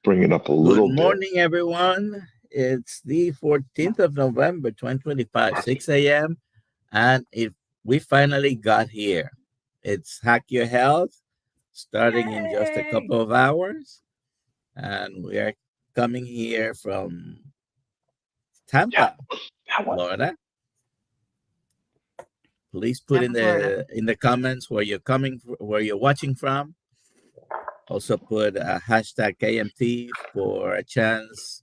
Bring it up a Good little bit. morning, everyone. It's the 14th of November, 2025, 6 a.m. And we finally got here. It's Hack Your Health, starting in just a Yay! couple of hours. And we are coming here from Yeah, Tampa, that one. Florida. Please put in Tampa, Florida. the comments where you're watching from. Also put a hashtag KMT for a chance.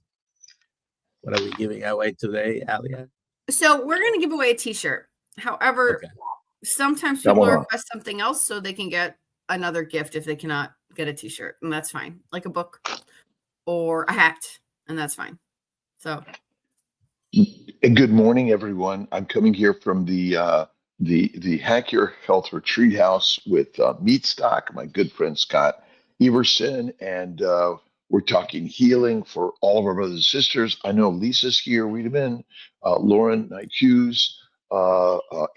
What are we giving away today, Alia? So we're going to give away a T-shirt. However, Okay. sometimes Come people on. request something else so they can get another gift if they cannot get a T-shirt, and that's fine. Like a book or a hat, and that's fine. So, And good morning, everyone. I'm coming here from the Hack Your Health Retreat House with Meat Stock, my good friend Scott Everson, and we're talking healing for all of our brothers and sisters. I know Lisa's here, Wiedemann, Lauren Knight Hughes,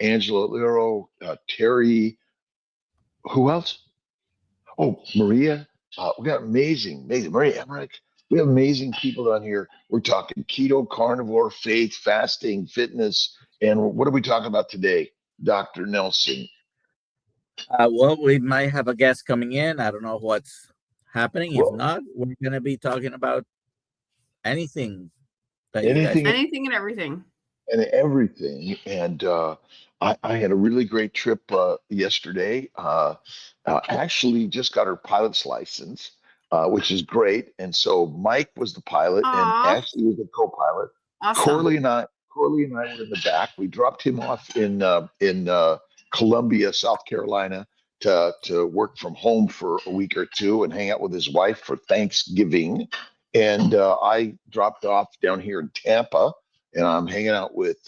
Angela Lero, Terry. Who else? Oh, Maria. We got amazing Maria Emmerich. We have amazing people down here. We're talking keto, carnivore, faith, fasting, fitness, and what are we talking about today, Dr. Nelson? Well, we might have a guest coming in. I don't know what's happening. If Well, not, we're going to be talking about anything that you guys. anything anything and everything. and everything. And I had a really great trip yesterday. Actually, just got her pilot's license, which is great. And so Mike was the pilot, and Aw, Ashley was the co-pilot. awesome. Corley and I were in the back. We dropped him off in Columbia, South Carolina, to work from home for a week or two and hang out with his wife for Thanksgiving. And I dropped off down here in Tampa, and I'm hanging out with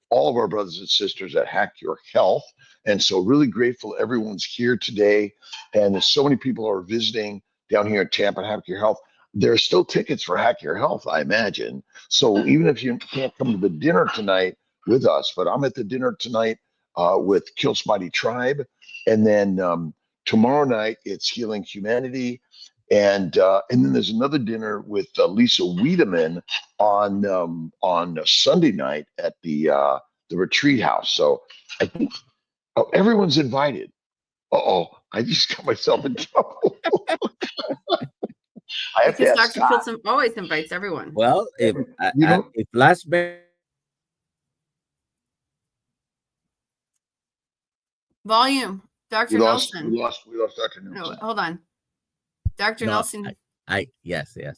all of our brothers and sisters at Hack Your Health. And so, really grateful everyone's here today. And there's so many people are visiting down here in Tampa at Hack Your Health. There are still tickets for Hack Your Health, I imagine. So, even if you can't come to the dinner tonight with us, but I'm at the dinner tonight with Kills Mighty Tribe. And then tomorrow night, it's Healing Humanity. And then there's another dinner with Lisa Wiedemann on a Sunday night at the retreat house. So I think everyone's invited. Uh-oh, I just got myself in trouble. I have to Because ask Dr. Scott. Filson always invites everyone. Well, if You know, if last Bear Volume, Dr. we lost Nelson. Dr. No, Nelson. hold on. Dr. no, Nelson. yes, And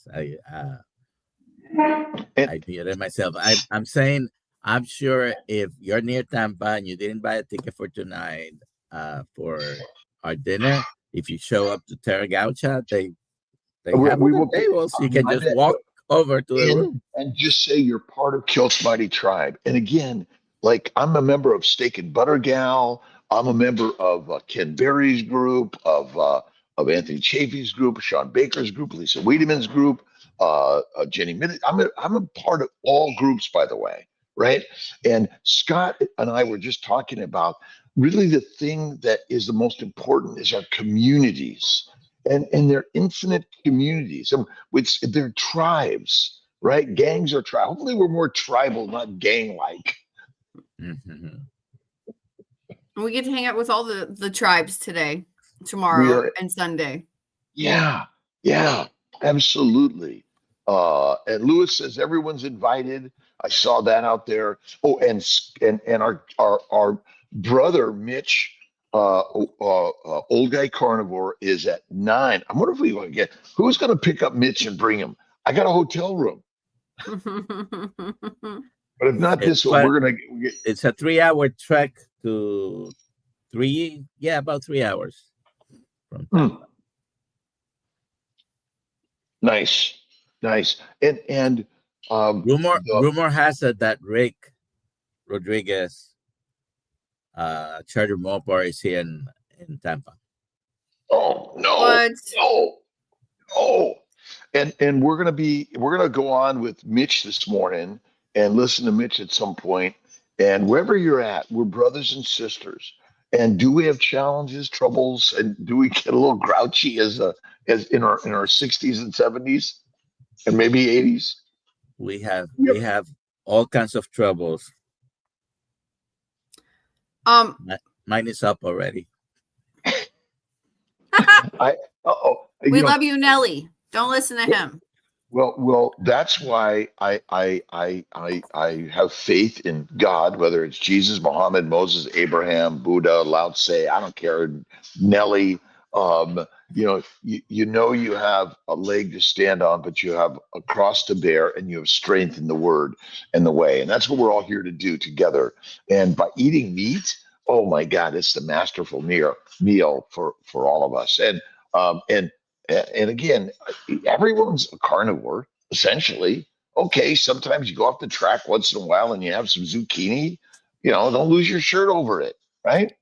I muted myself. I'm saying I'm sure if you're near Tampa and you didn't buy a ticket for tonight for our dinner, if you show up to Terra Gaucha, they have we other will. tables. You can I just bet. walk over to the room. And just say you're part of Kilt's Mighty Tribe. And again, like I'm a member of Steak and Butter Gal. I'm a member of Ken Berry's group, of Anthony Chafee's group, Sean Baker's group, Lisa Wiedemann's group, Jenny Minute. I'm a part of all groups, by the way, right? And Scott and I were just talking about really the thing that is the most important is our communities. And they're infinite communities. And they're tribes, right? Gangs are tribal. Hopefully, we're more tribal, not gang-like. Mm-hmm. We get to hang out with all the tribes today, We tomorrow, are, and Sunday. yeah, absolutely. And Lewis says everyone's invited. I saw that out there. Oh, and our brother Mitch, old guy carnivore, is at 9. I wonder if we want to get who's going to pick up Mitch and bring him. I got a hotel room, but if not this one, we're gonna get. It's a 3-hour trek to about 3 hours from Tampa. Nice. And Rumor has it that Rick Rodriguez, Charger Mopar, is here in Tampa. oh no, What? no. And we're gonna go on with Mitch this morning and listen to Mitch at some point. And wherever you're at, we're brothers and sisters. And do we have challenges, troubles, and do we get a little grouchy as in our 60s and 70s and maybe 80s? We have all kinds of troubles. Mine is up already. We love you, Nelly. Don't listen to him. Well, that's why I have faith in God, whether it's Jesus, Muhammad, Moses, Abraham, Buddha, Lao Tse, I don't care, Nelly. You have a leg to stand on, but you have a cross to bear, and you have strength in the word and the way, and that's what we're all here to do together. And by eating meat, oh my God, it's the masterful meal for all of us. And again, everyone's a carnivore, essentially. Okay, sometimes you go off the track once in a while and you have some zucchini. Don't lose your shirt over it, right?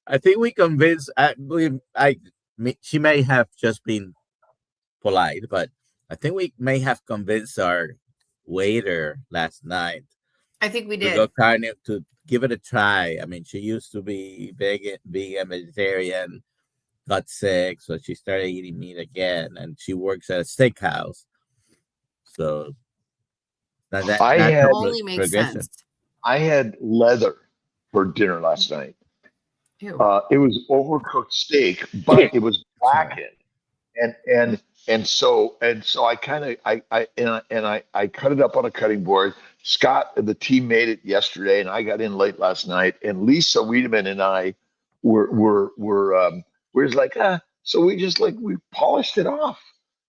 I think we convinced. She may have just been polite, but I think we may have convinced our waiter last night. I think we did. To give it a try. I mean, she used to be vegan, vegetarian, got sick, so she started eating meat again, and she works at a steakhouse. So that only makes sense. I had leather for dinner last night. It was overcooked steak, but it was blackened, and so I kind of I cut it up on a cutting board. Scott, the team, made it yesterday, and I got in late last night. And Lisa Wiedemann and I were just like, so we polished it off,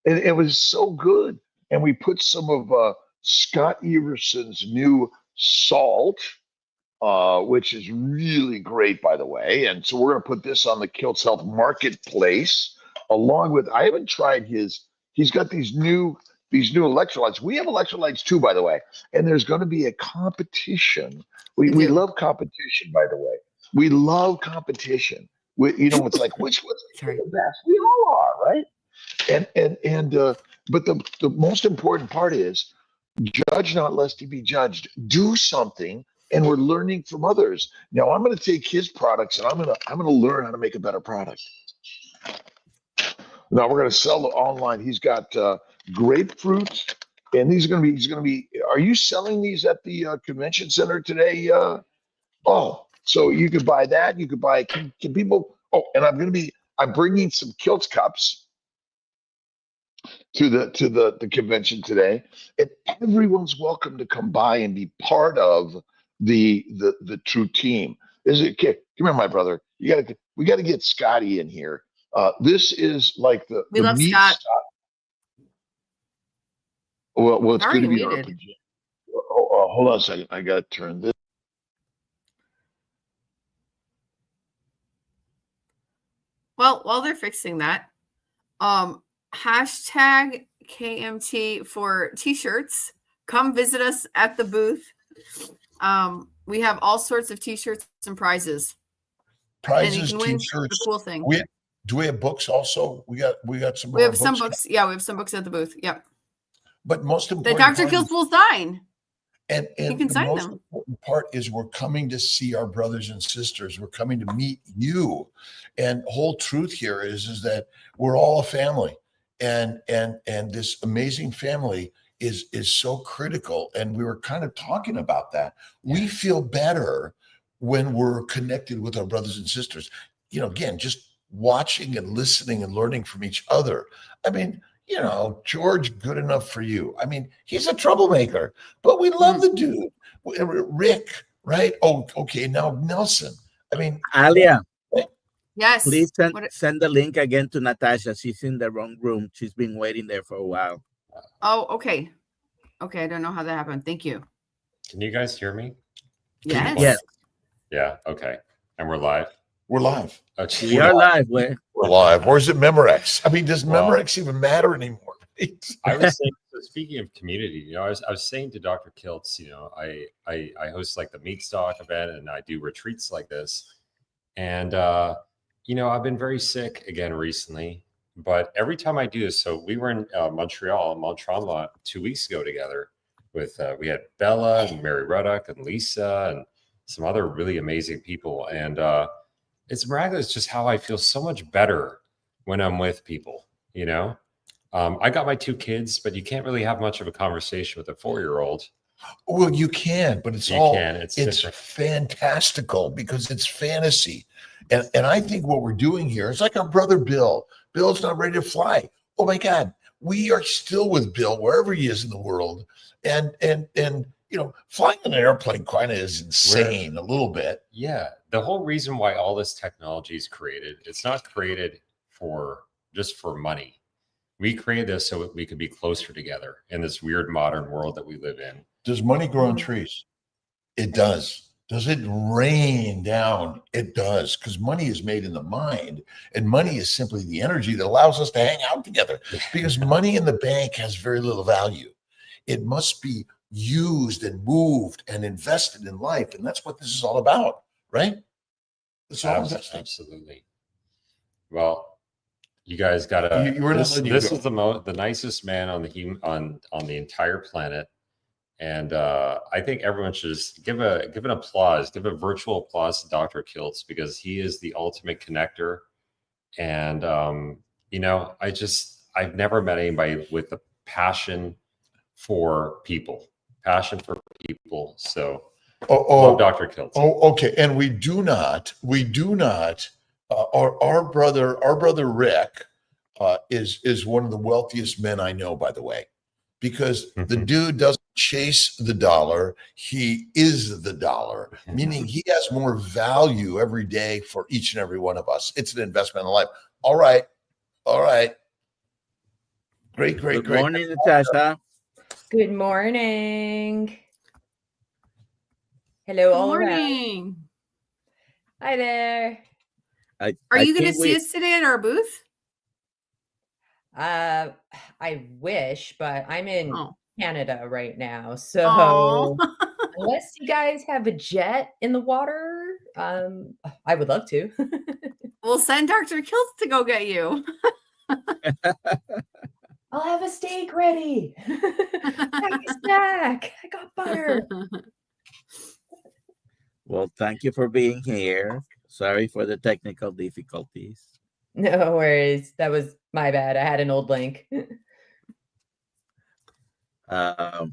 and it was so good. And we put some of Scott Everson's new salt, which is really great, by the way. And so we're going to put this on the Kilts Health Marketplace, along with, I haven't tried he's got these new electrolytes. We have electrolytes too, by the way. And there's going to be a competition. We love competition, by the way. We love competition. It's like, what's the best? We all are, right? But the most important part is, judge not lest he be judged. Do something, and we're learning from others. Now I'm going to take his products, and I'm going to learn how to make a better product. Now we're going to sell it online. He's got grapefruit, and he's going to be. Are you selling these at the convention center today? So you could buy that. You could buy. Can people? Oh, and I'm bringing some Kilts cups to the convention today, and everyone's welcome to come by and be part of the true team. Come here, my brother. We got to get Scotty in here. This is like we love meat Scott. stuff. Well, it's good to be on. Hold on a second. I got to turn this. Well, while they're fixing that, hashtag KMT for t-shirts. Come visit us at the booth. We have all sorts of t-shirts and prizes. And you can win the cool thing. Do we have books also? We got some. We have some books. Yeah, we have some books at the booth. Yep. But most important, that Dr. Kilts will sign. And you can sign most them. important part is we're coming to see our brothers and sisters. We're coming to meet you. And the whole truth here is that we're all a family. And this amazing family is so critical. And we were kind of talking about that. We feel better when we're connected with our brothers and sisters. Again, just watching and listening and learning from each other. I mean, George, good enough for you. I mean, he's a troublemaker, but we love the dude. Rick, right? Oh, okay. Now Nelson. I mean, Alia. Yes. Please send the link again to Natasha. She's in the wrong room. She's been waiting there for a while. Oh, okay. Okay, I don't know how that happened. Thank you. Can you guys hear me? Yes. Yes. Yeah. Okay. And we're live. We're live. We are live. We're live. Where's it Memorex? I mean, does Memorex even matter anymore? I was saying, so speaking of community, I was saying to Dr. Kilts, I host like the Meat Stock event, and I do retreats like this. And, I've been very sick again recently, but every time I do this, so we were in Montreal 2 weeks ago together with, we had Bella and Mary Ruddock and Lisa and some other really amazing people. And it's miraculous just how I feel so much better when I'm with people, you know? I got my 2 kids, but you can't really have much of a conversation with a 4-year-old. Well, you can, but it's different. fantastical because it's fantasy. And I think what we're doing here is like our brother Bill. Bill's not ready to fly. Oh my God, we are still with Bill wherever he is in the world. And flying on an airplane kind of is insane a little bit. Yeah. The whole reason why all this technology is created, it's not created just for money. We created this so we could be closer together in this weird modern world that we live in. Does money grow on trees? It does. Does it rain down? It does, because money is made in the mind, and money is simply the energy that allows us to hang out together. Because money in the bank has very little value. It must be used and moved and invested in life, and that's what this is all about, right? It's all investing. Absolutely. Well, you guys got to. This is the nicest man on the entire planet. And I think everyone should just give a virtual applause to Dr. Kiltz, because he is the ultimate connector. And I've never met anybody with a passion for people. So love Dr. Kiltz. Oh, okay. And we do not. Our brother Rick is one of the wealthiest men I know, by the way, because the dude doesn't chase the dollar, he is the dollar, meaning he has more value every day for each and every one of us. It's an investment in life. All right. Great. Good morning, Natasha. Good morning. Hello, all morning. Around. Hi there. Are you going to see us today at our booth? I wish, but I'm in Canada right now. So unless you guys have a jet in the water, I would love to. We'll send Dr. Kiltz to go get you. I'll have a steak ready. Snack. I got butter. Well, thank you for being here. Sorry for the technical difficulties. No worries. That was my bad. I had an old link. We're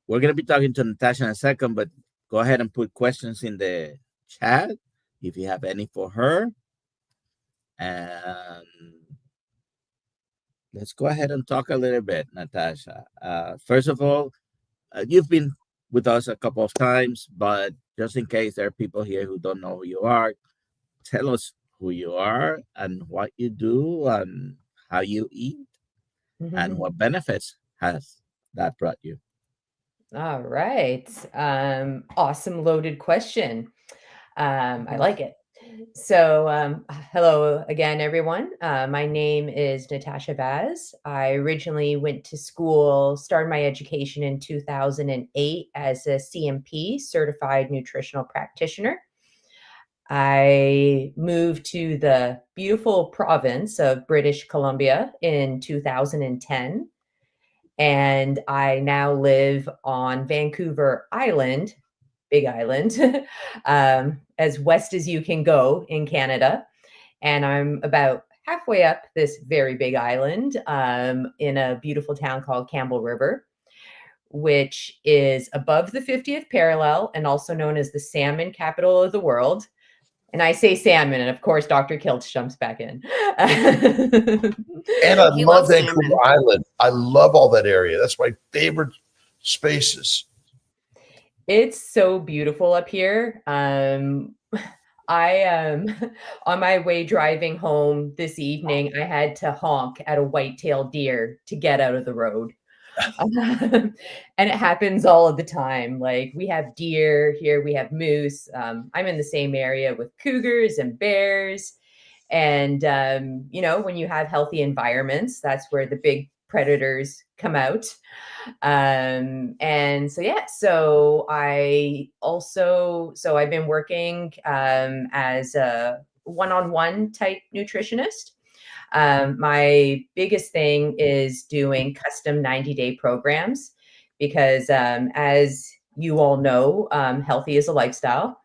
going to be talking to Natasha in a second, but go ahead and put questions in the chat if you have any for her. And let's go ahead and talk a little bit, Natasha. First of all, you've been with us a couple of times, but just in case there are people here who don't know who you are, tell us who you are and what you do and how you eat and what benefits has that brought you. All right. Awesome loaded question. I like it. So hello again, everyone. My name is Natasha Vaz. I originally went to school, started my education in 2008 as a CMP, Certified Nutritional Practitioner. I moved to the beautiful province of British Columbia in 2010. And I now live on Vancouver Island, Big Island, as west as you can go in Canada. And I'm about halfway up this very big island in a beautiful town called Campbell River, which is above the 50th parallel and also known as the salmon capital of the world. And I say salmon, and of course, Dr. Kiltz jumps back in. And I love Vancouver Island. I love all that area. That's my favorite spaces. It's so beautiful up here. I on my way driving home this evening, I had to honk at a white-tailed deer to get out of the road. And it happens all of the time. Like, we have deer here, we have moose. I'm in the same area with cougars and bears. And, when you have healthy environments, that's where the big predators come out. So I've been working as a one-on-one type nutritionist. My biggest thing is doing custom 90-day programs because as you all know, healthy is a lifestyle.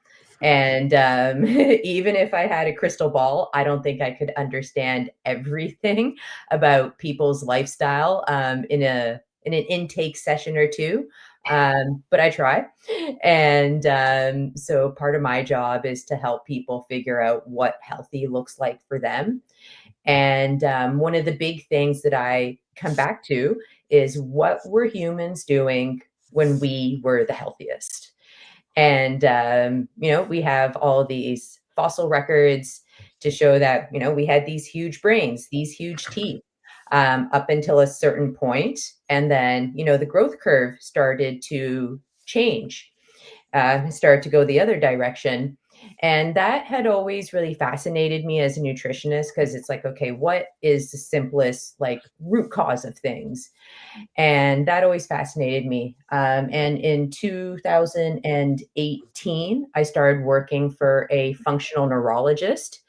And even if I had a crystal ball, I don't think I could understand everything about people's lifestyle in an intake session or two. But I try. And so part of my job is to help people figure out what healthy looks like for them. And one of the big things that I come back to is what were humans doing when we were the healthiest? And, we have all of these fossil records to show that, we had these huge brains, these huge teeth up until a certain point. And then, the growth curve started to change, started to go the other direction. And that had always really fascinated me as a nutritionist, because it's like, okay, what is the simplest like root cause of things? And that always fascinated me. And in 2018, I started working for a functional neurologist,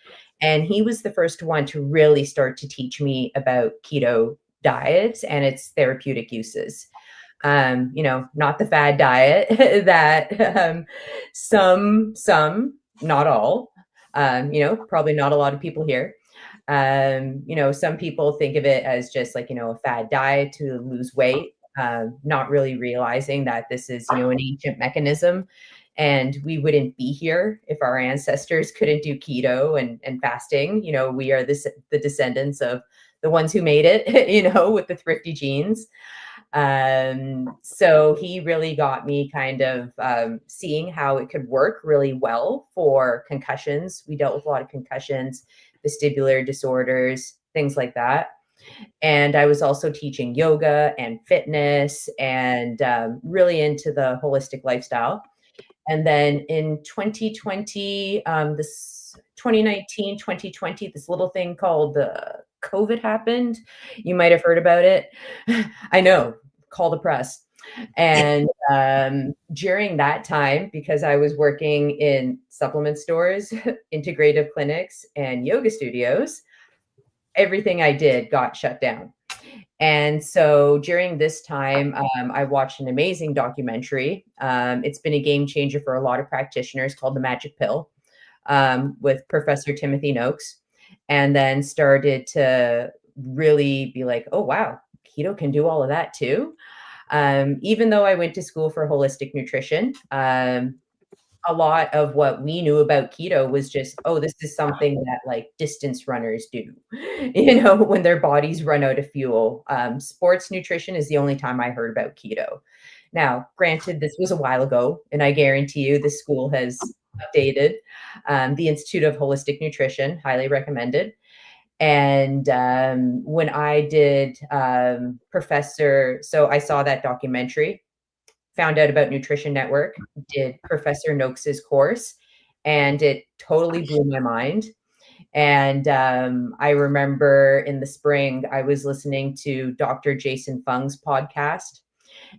and he was the first one to really start to teach me about keto diets and its therapeutic uses. Not the fad diet that some, not all, probably not a lot of people here. Some people think of it as just like, a fad diet to lose weight, not really realizing that this is, an ancient mechanism, and we wouldn't be here if our ancestors couldn't do keto and fasting. We are the descendants of the ones who made it, with the thrifty genes. So he really got me kind of seeing how it could work really well for concussions. We dealt with a lot of concussions, vestibular disorders, things like that. And I was also teaching yoga and fitness and really into the holistic lifestyle. And then in 2020, 2019, 2020, this little thing called COVID happened. You might have heard about it. I know, call the press. And during that time, because I was working in supplement stores, integrative clinics, and yoga studios, everything I did got shut down. And so during this time, I watched an amazing documentary. It's been a game changer for a lot of practitioners, called The Magic Pill, with Professor Timothy Noakes, and then started to really be like, oh, wow, keto can do all of that too. Even though I went to school for holistic nutrition, a lot of what we knew about keto was just, oh, this is something that like distance runners do, when their bodies run out of fuel. Sports nutrition is the only time I heard about keto. Now, granted, this was a while ago, and I guarantee you the school has updated. The Institute of Holistic Nutrition, highly recommended. And when I did so I saw that documentary, found out about Nutrition Network, did Professor Noakes's course, and it totally blew my mind. And I remember in the spring, I was listening to Dr. Jason Fung's podcast.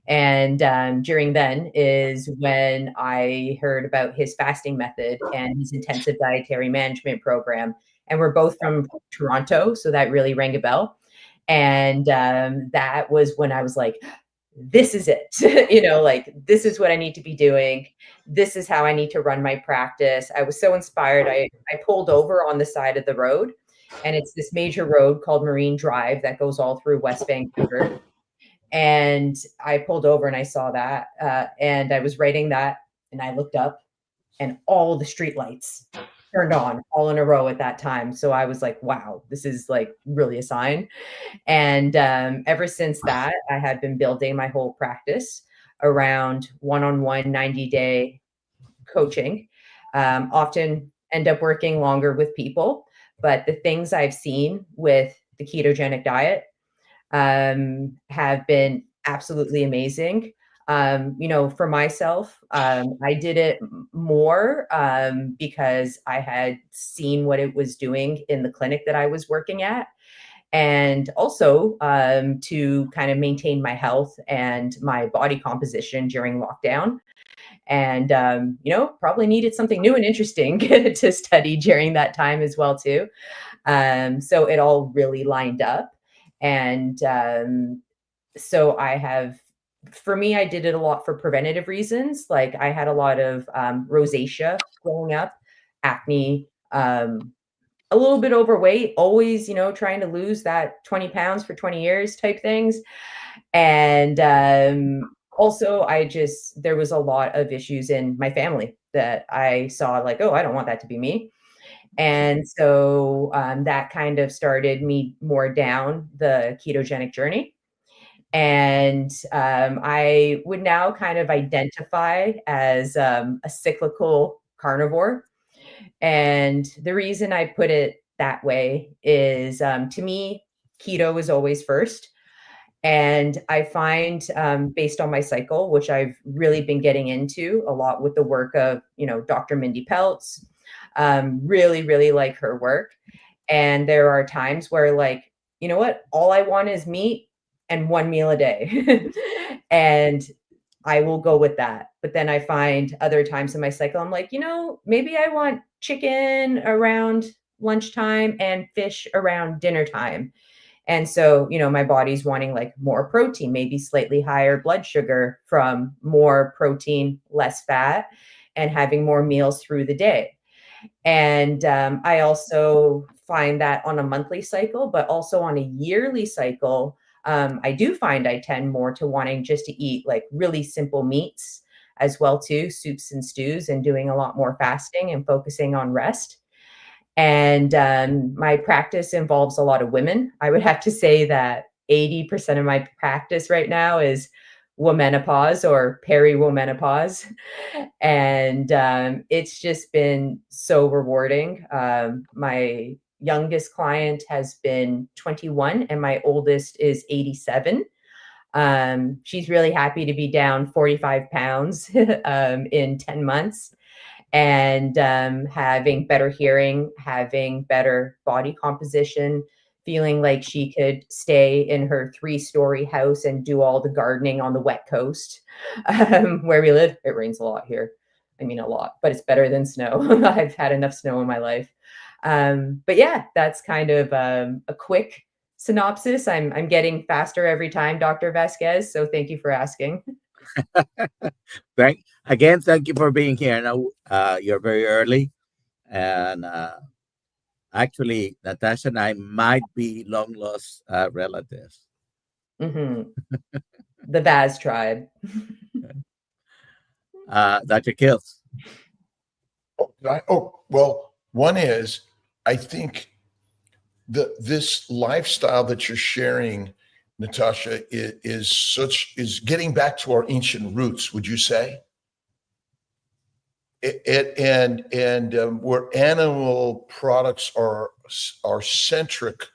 And during then is when I heard about his fasting method and his intensive dietary management program. And we're both from Toronto, so that really rang a bell. And that was when I was like, this is it, like this is what I need to be doing. This is how I need to run my practice. I was so inspired. I pulled over on the side of the road, and it's this major road called Marine Drive that goes all through West Vancouver. And I pulled over and I saw that, and I was writing that, and I looked up, and all the street lights turned on all in a row at that time. So I was like, wow, this is like really a sign. And ever since that, I had been building my whole practice around one-on-one 90-day coaching. Often end up working longer with people, but the things I've seen with the ketogenic diet have been absolutely amazing. For myself, I did it more because I had seen what it was doing in the clinic that I was working at. And also to kind of maintain my health and my body composition during lockdown. And, probably needed something new and interesting to study during that time as well, too. So it all really lined up. And so I have for me, I did it a lot for preventative reasons. Like I had a lot of rosacea growing up, acne, a little bit overweight, always, trying to lose that 20 pounds for 20 years type things. And also, there was a lot of issues in my family that I saw like, oh, I don't want that to be me. And so that kind of started me more down the ketogenic journey. And I would now kind of identify as a cyclical carnivore. And the reason I put it that way is to me, keto is always first. And I find, based on my cycle, which I've really been getting into a lot with the work of, Dr. Mindy Peltz, really, really like her work. And there are times where, like, you know what, all I want is meat and one meal a day. And I will go with that. But then I find other times in my cycle, I'm like, maybe I want chicken around lunchtime and fish around dinner time. And so, my body's wanting like more protein, maybe slightly higher blood sugar from more protein, less fat, and having more meals through the day. And I also find that on a monthly cycle, but also on a yearly cycle, I do find I tend more to wanting just to eat like really simple meats as well too, soups and stews, and doing a lot more fasting and focusing on rest. And my practice involves a lot of women. I would have to say that 80% of my practice right now is womenopause or periwomenopause. And it's just been so rewarding. My youngest client has been 21 and my oldest is 87. She's really happy to be down 45 pounds in 10 months and having better hearing, having better body composition, feeling like she could stay in her 3-story house and do all the gardening on the wet coast where we live. It rains a lot here. I mean, a lot, but it's better than snow. I've had enough snow in my life. But yeah, that's kind of a quick synopsis. I'm getting faster every time, Dr. Vasquez. So thank you for asking. Thank you for being here. Now, you're very early, and actually, Natasha and I might be long lost relatives. Mm-hmm. The Vaz tribe. Dr. Kills. Well, one is, I think this lifestyle that you're sharing, Natasha, is getting back to our ancient roots. Would you say? Where animal products are centric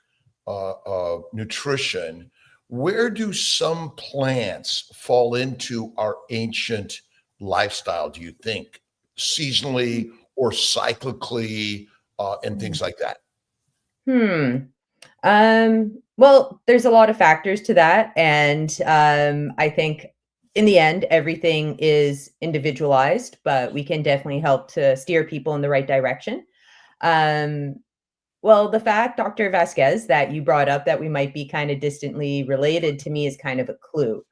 nutrition, where do some plants fall into our ancient lifestyle, do you think, seasonally or cyclically, and things like that? Well, there's a lot of factors to that. And I think in the end, everything is individualized, but we can definitely help to steer people in the right direction. Well, the fact, Dr. Vasquez, that you brought up that we might be kind of distantly related to me is kind of a clue.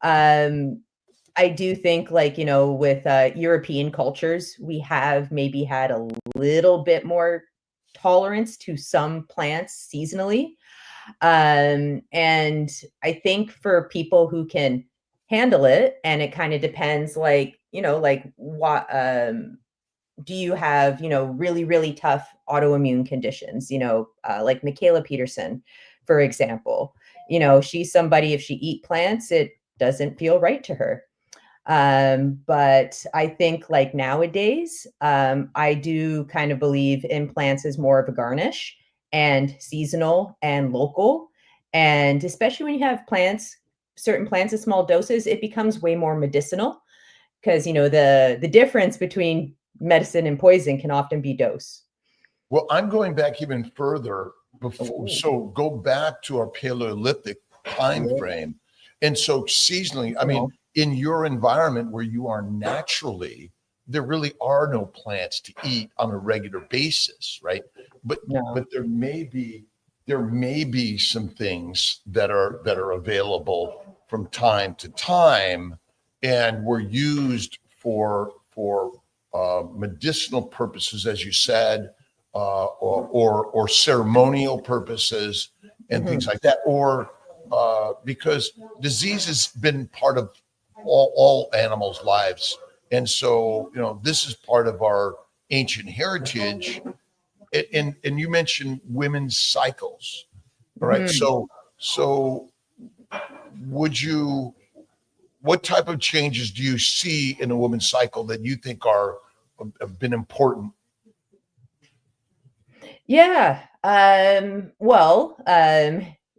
I do think like, with European cultures, we have maybe had a little bit more tolerance to some plants seasonally. And I think for people who can handle it, and it kind of depends, like, like what, do you have, really, really tough autoimmune conditions, like Michaela Peterson, for example, she's somebody, if she eat plants, it doesn't feel right to her. But I think like nowadays, I do kind of believe in plants as more of a garnish and seasonal and local. And especially when you have certain plants in small doses, it becomes way more medicinal because, the difference between medicine and poison can often be dose. Well, I'm going back even further before. So go back to our Paleolithic time frame. And so seasonally, I mean, in your environment where you are naturally, there really are no plants to eat on a regular basis, right? But there may be some things that are available from time to time and were used for medicinal purposes, as you said, or ceremonial purposes and things like that, or because disease has been part of all animals' lives. And so, this is part of our ancient heritage. And you mentioned women's cycles, right? So what type of changes do you see in a woman's cycle that you think have been important? Yeah.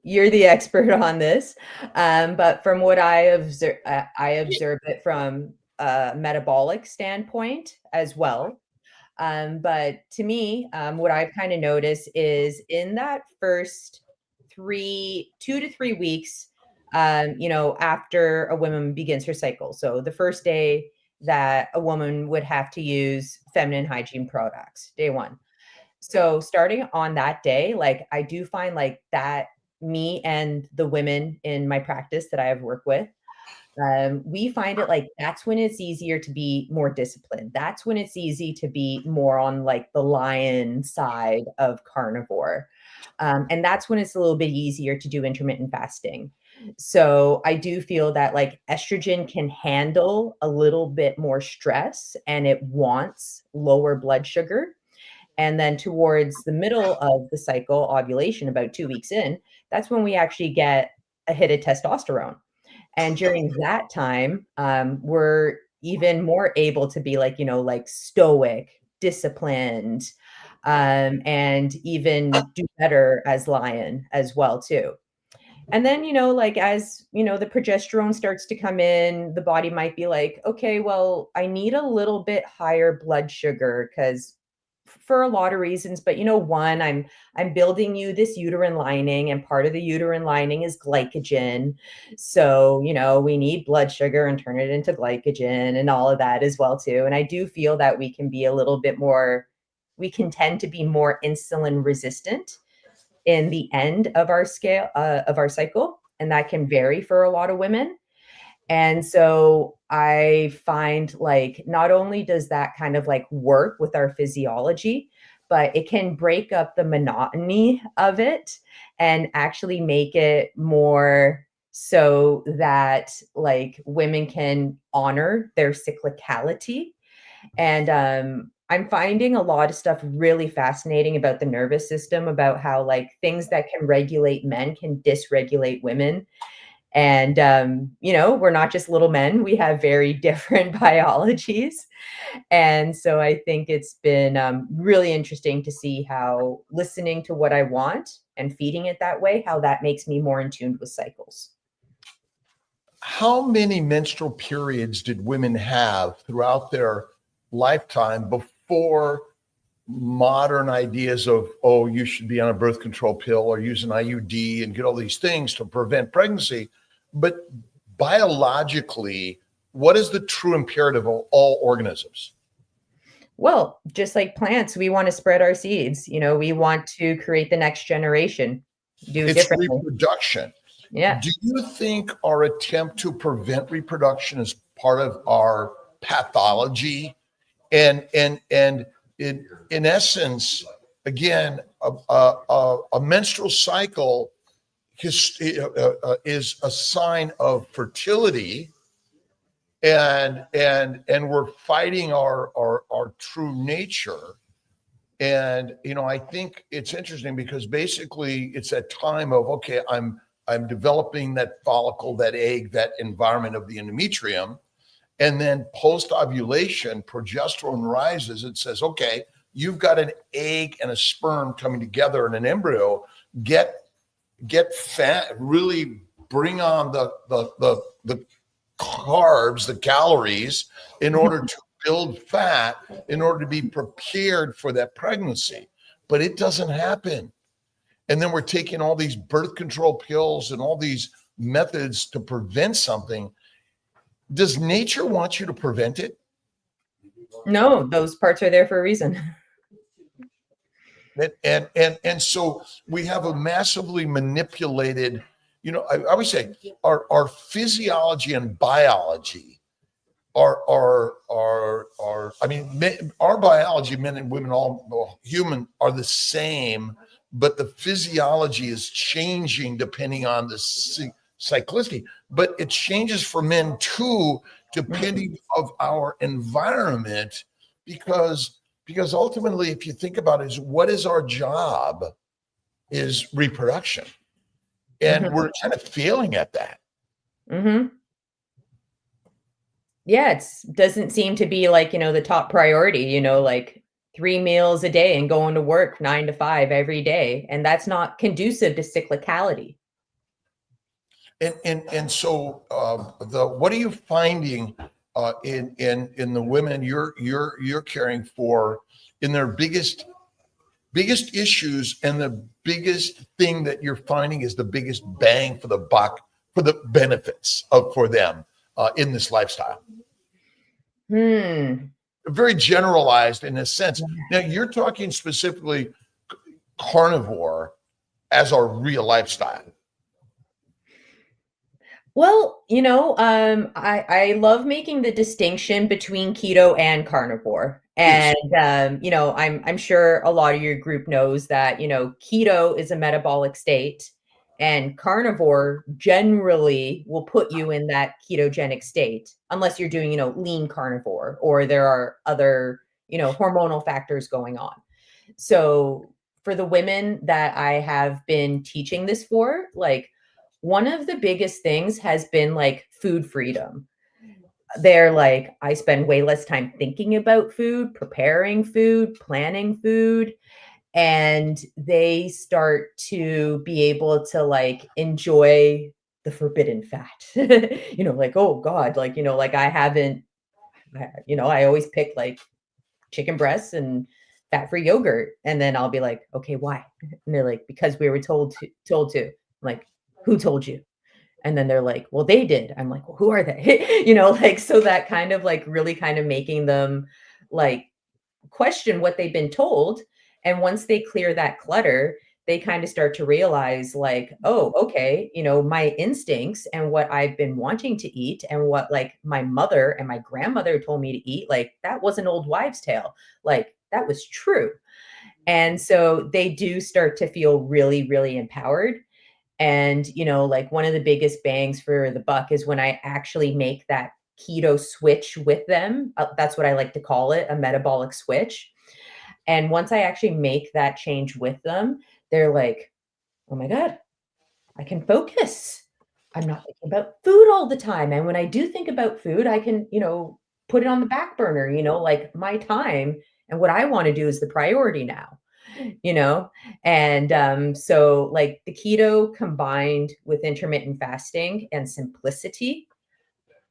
You're the expert on this. But from what I observe it from a metabolic standpoint as well. But to me, what I've kind of noticed is in that first 2 to 3 weeks, after a woman begins her cycle. So the first day that a woman would have to use feminine hygiene products, day one. So starting on that day, like I do find like that me and the women in my practice that I have worked with, we find it like that's when it's easier to be more disciplined. That's when it's easy to be more on like the lion side of carnivore. And that's when it's a little bit easier to do intermittent fasting. So I do feel that like estrogen can handle a little bit more stress and it wants lower blood sugar. And then towards the middle of the cycle, ovulation, about 2 weeks in, that's when we actually get a hit of testosterone. And during that time, we're even more able to be like, like stoic, disciplined, and even do better as lion as well, too. And then, like as, the progesterone starts to come in, the body might be like, okay, well, I need a little bit higher blood sugar because for a lot of reasons, but one, I'm building you this uterine lining, and part of the uterine lining is glycogen. So, we need blood sugar and turn it into glycogen and all of that as well too. And I do feel that we can tend to be more insulin resistant in the end of our scale of our cycle, and that can vary for a lot of women. And so I find like not only does that kind of like work with our physiology, but it can break up the monotony of it and actually make it more so that like women can honor their cyclicality. And I'm finding a lot of stuff really fascinating about the nervous system, about how like things that can regulate men can dysregulate women. And, we're not just little men. We have very different biologies. And so I think it's been really interesting to see how listening to what I want and feeding it that way, how that makes me more in tune with cycles. How many menstrual periods did women have throughout their lifetime before modern ideas of, oh, you should be on a birth control pill or use an IUD and get all these things to prevent pregnancy? But biologically, what is the true imperative of all organisms? Well, just like plants, we want to spread our seeds. We want to create the next generation. It's reproduction. Yeah. Do you think our attempt to prevent reproduction is part of our pathology? And in essence, again, a menstrual cycle is a sign of fertility, and we're fighting our true nature. And I think it's interesting because basically it's that time of, okay, I'm developing that follicle, that egg, that environment of the endometrium. And then post-ovulation, progesterone rises and says, okay, you've got an egg and a sperm coming together in an embryo. Get fat, really bring on the carbs, the calories, in order to build fat, in order to be prepared for that pregnancy. But it doesn't happen. And then we're taking all these birth control pills and all these methods to prevent something. Does nature want you to prevent it? No, those parts are there for a reason. And so we have a massively manipulated I always say our physiology and biology are I mean, our biology, men and women, all human, are the same, but the physiology is changing depending on the cyclicity. But it changes for men too, depending of our environment, because ultimately, if you think about it, is what is our job is reproduction, and we're kind of failing at that. Yeah, it doesn't seem to be like, the top priority, like 3 meals a day and going to work 9 to 5 every day. And that's not conducive to cyclicality. And so what are you finding in the women you're caring for, in their biggest issues, and the biggest thing that you're finding is the biggest bang for the buck, for the benefits for them in this lifestyle? Very generalized in a sense. Now you're talking specifically carnivore as our real lifestyle. Well, I love making the distinction between keto and carnivore. And, I'm sure a lot of your group knows that, keto is a metabolic state, and carnivore generally will put you in that ketogenic state, unless you're doing, lean carnivore, or there are other, hormonal factors going on. So for the women that I have been teaching this for, like, one of the biggest things has been like food freedom. They're like, I spend way less time thinking about food, preparing food, planning food, and they start to be able to like enjoy the forbidden fat. Like, oh God, like, like I haven't, I always pick like chicken breasts and fat-free yogurt. And then I'll be like, okay, why? And they're like, because we were told to. I'm like, who told you? And then they're like, well, they did. I'm like, well, who are they? Like, so that kind of like really kind of making them like question what they've been told. And once they clear that clutter, they kind of start to realize like, oh, okay, my instincts and what I've been wanting to eat and what like my mother and my grandmother told me to eat, like that was an old wives' tale. Like that was true. And so they do start to feel really, really empowered. And, like one of the biggest bangs for the buck is when I actually make that keto switch with them. That's what I like to call it, a metabolic switch. And once I actually make that change with them, they're like, oh my God, I can focus. I'm not thinking about food all the time. And when I do think about food, I can, put it on the back burner, like my time and what I want to do is the priority now. And so like the keto combined with intermittent fasting and simplicity,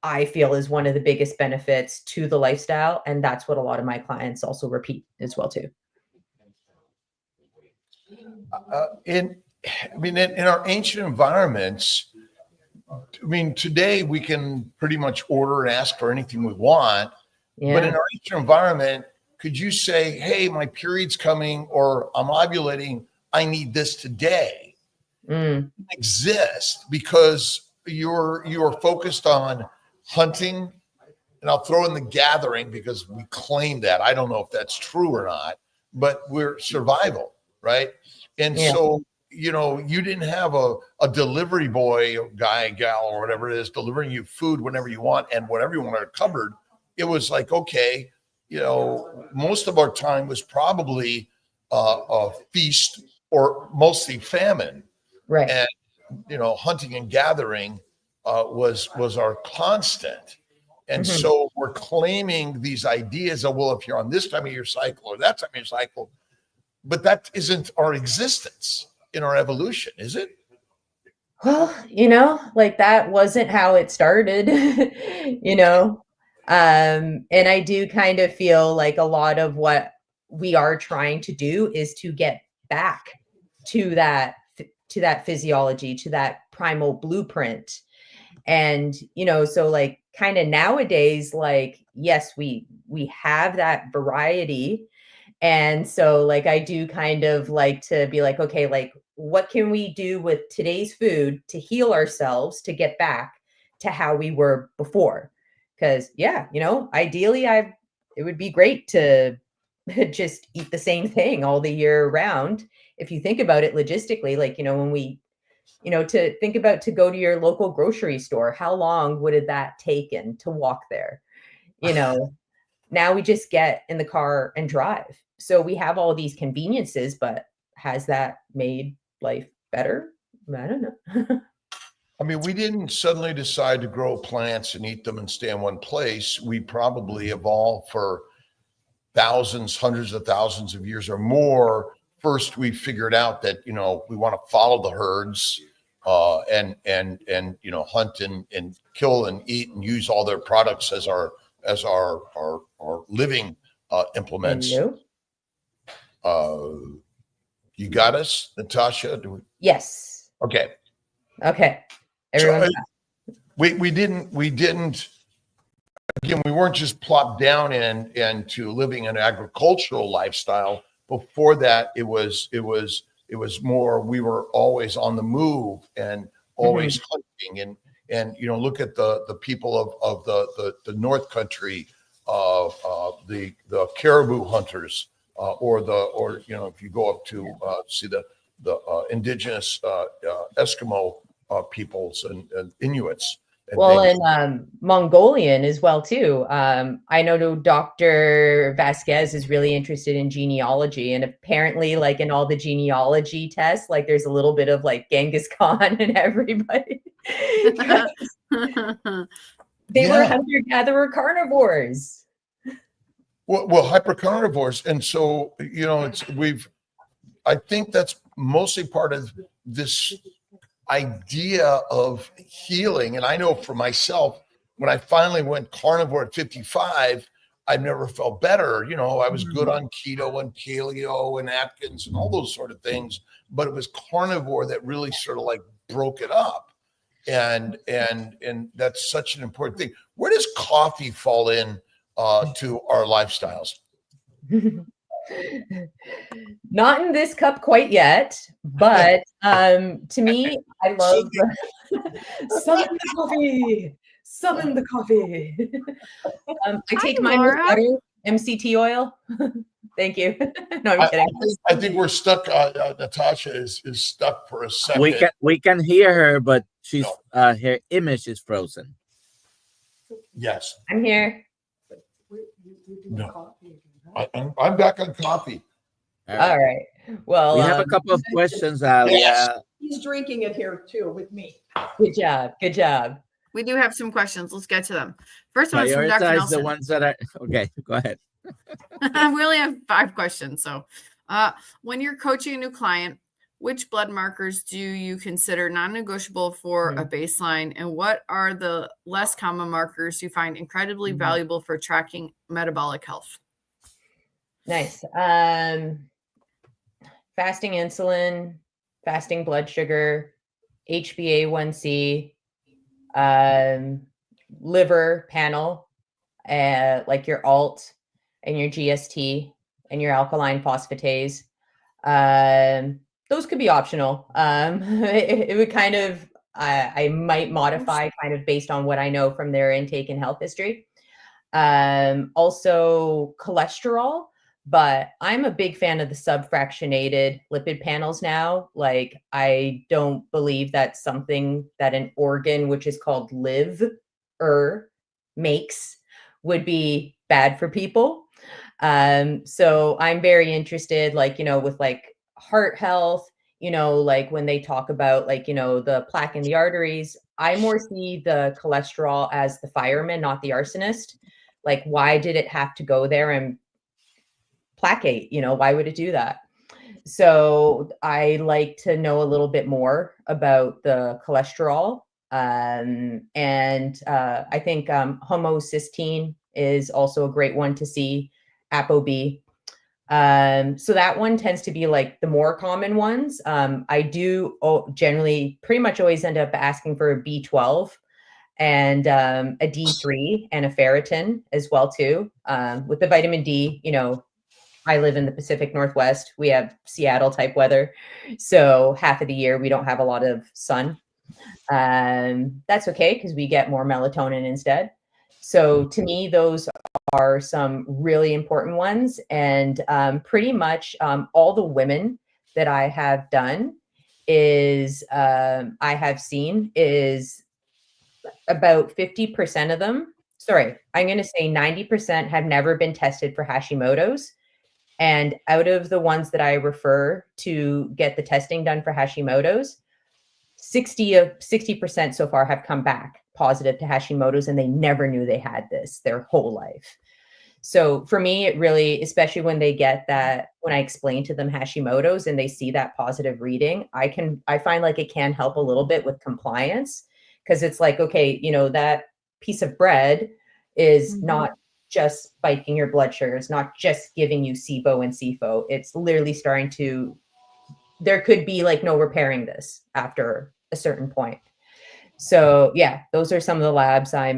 I feel is one of the biggest benefits to the lifestyle. And that's what a lot of my clients also repeat as well too. In our ancient environments, today we can pretty much order and ask for anything we want. Yeah. But in our ancient environment, could you say, hey, my period's coming or I'm ovulating, I need this today? It exists because you're focused on hunting, and I'll throw in the gathering because we claim that. I don't know if that's true or not, but we're survival, right? And so, you didn't have a delivery boy, guy, gal, or whatever it is, delivering you food whenever you want and whatever you want in a cupboard. It was like, okay, most of our time was probably a feast or mostly famine. Right. And, hunting and gathering was our constant. And so we're claiming these ideas of, well, if you're on this time of your cycle or that time of your cycle, but that isn't our existence in our evolution, is it? Well, like that wasn't how it started, and I do kind of feel like a lot of what we are trying to do is to get back to that physiology, to that primal blueprint. And, so like kind of nowadays, like, yes, we have that variety. And so like, I do kind of like to be like, okay, like, what can we do with today's food to heal ourselves, to get back to how we were before? Because ideally it would be great to just eat the same thing all the year round. If you think about it logistically, like, when we, to think about to go to your local grocery store, how long would that taken to walk there? Now we just get in the car and drive. So we have all these conveniences, but has that made life better? I don't know. I mean, we didn't suddenly decide to grow plants and eat them and stay in one place. We probably evolved for thousands, hundreds of thousands of years or more. First, we figured out that, we want to follow the herds and hunt and kill and eat and use all their products as our living implements. You got us, Natasha? Yes. Okay. Everyone. So, we didn't again, we weren't just plopped down into living an agricultural lifestyle. Before that, it was more, we were always on the move and always hunting and look at the people of the North Country, the caribou hunters, or if you go up to see the indigenous Eskimo peoples and Inuits. And Mongolian as well too. I know Dr. Vasquez is really interested in genealogy, and apparently, like in all the genealogy tests, like there's a little bit of like Genghis Khan and everybody. They were hunter-gatherer carnivores. Well, hyper-carnivores, and so I think that's mostly part of this idea of healing. And I know for myself, when I finally went carnivore at 55, I've never felt better. I was good on keto and paleo and Atkins and all those sort of things, but it was carnivore that really sort of like broke it up. And that's such an important thing. Where does coffee fall in to our lifestyles? Not in this cup quite yet, but to me, I love summon the coffee. I take mine with butter, MCT oil. Thank you. No, I'm kidding. I think we're stuck. Natasha is stuck for a second. We can hear her, but she's her image is frozen. Yes, I'm here. No. I'm back on coffee. All right. Well, we have a couple of questions, Ali. Yes. He's drinking it here too with me. Good job. Good job. We do have some questions. Let's get to them. First one is from Dr. Prioritize Nelson. the ones that are okay. Go ahead. We only have 5 questions. So, when you're coaching a new client, which blood markers do you consider non-negotiable for a baseline, and what are the less common markers you find incredibly valuable for tracking metabolic health? Nice. Fasting insulin, fasting blood sugar, HbA1c, liver panel, like your ALT and your GST and your alkaline phosphatase. Those could be optional. It would kind of, I might modify kind of based on what I know from their intake and health history. Also cholesterol, but I'm a big fan of the subfractionated lipid panels now. Like, I don't believe that's something that an organ, which is called liver, makes would be bad for people. So I'm very interested, like, with like heart health, like when they talk about like, the plaque in the arteries, I more see the cholesterol as the fireman, not the arsonist. Like, why did it have to go there and placate? Why would it do that? So I like to know a little bit more about the cholesterol. And I think homocysteine is also a great one to see, ApoB. So that one tends to be like the more common ones. I do generally pretty much always end up asking for a B12 and a D3 and a ferritin as well too. With the vitamin D, I live in the Pacific Northwest. We have Seattle type weather. So half of the year we don't have a lot of sun. That's okay because we get more melatonin instead. So to me, those are some really important ones. And pretty much all the women that I have done is I have seen is about 50% of them. Sorry, I'm going to say 90% have never been tested for Hashimoto's. And out of the ones that I refer to get the testing done for Hashimoto's, 60% so far have come back positive to Hashimoto's, and they never knew they had this their whole life. So for me, it really, especially when they get that, when I explain to them Hashimoto's and they see that positive reading, I find like it can help a little bit with compliance, because it's like, okay, that piece of bread is not just spiking your blood sugar. It's not just giving you SIBO and SIFO. It's literally starting to, there could be like no repairing this after a certain point. So yeah, those are some of the labs I